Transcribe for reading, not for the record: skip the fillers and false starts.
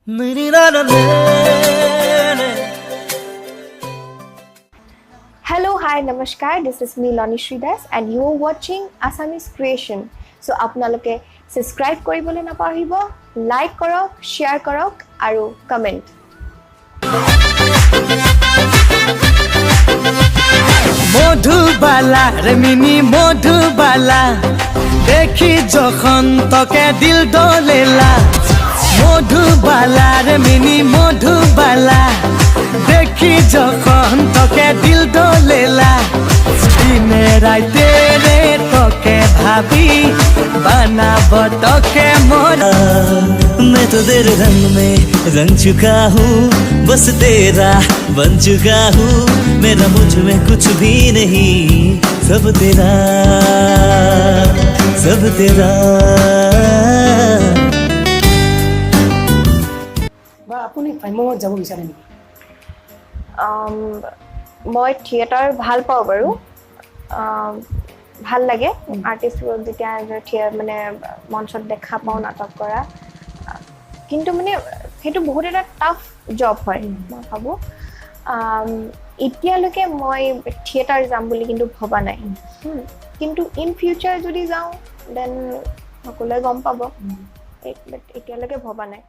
Hello, hi, namaskar. This is me, Lani Sridas, and you are watching Assamese Creation. So, আপোনালোকে subscribe কৰিবলৈ নাপাহৰিব, like কৰক, share কৰক, আৰু comment. মধুবালা রে মিনি মধুবালা দেখি যখন তোকে দিল দোলেলা মধুবালা রে মিনি মধুবালা দেখি যখন তোকে দিল দোলেলা দিনে রাইতে রে তোকে ভাবি বানাব তোকে মোরা मैं तो तेरे रंग में रंग चुका हूँ बस तेरा बन चुका हूँ मेरा मुझ में कुछ भी नहीं सब तेरा বা আপুনি ফাইমত যাব বিচাৰে নেকি মই থিয়েটাৰ ভাল পাওঁ বাৰু ভাল লাগে আৰ্টিষ্টবোৰক যেতিয়া মানে মঞ্চত দেখা পাওঁ নাটক কৰা কিন্তু মানে সেইটো বহুত এটা টাফ জব হয় মই ভাবোঁ এতিয়ালৈকে মই থিয়েটাৰ যাম বুলি কিন্তু ভবা নাই কিন্তু ইন ফিউচাৰ যদি যাওঁ দেন সকলোৱে গম পাব এতিয়ালৈকে ভবা নাই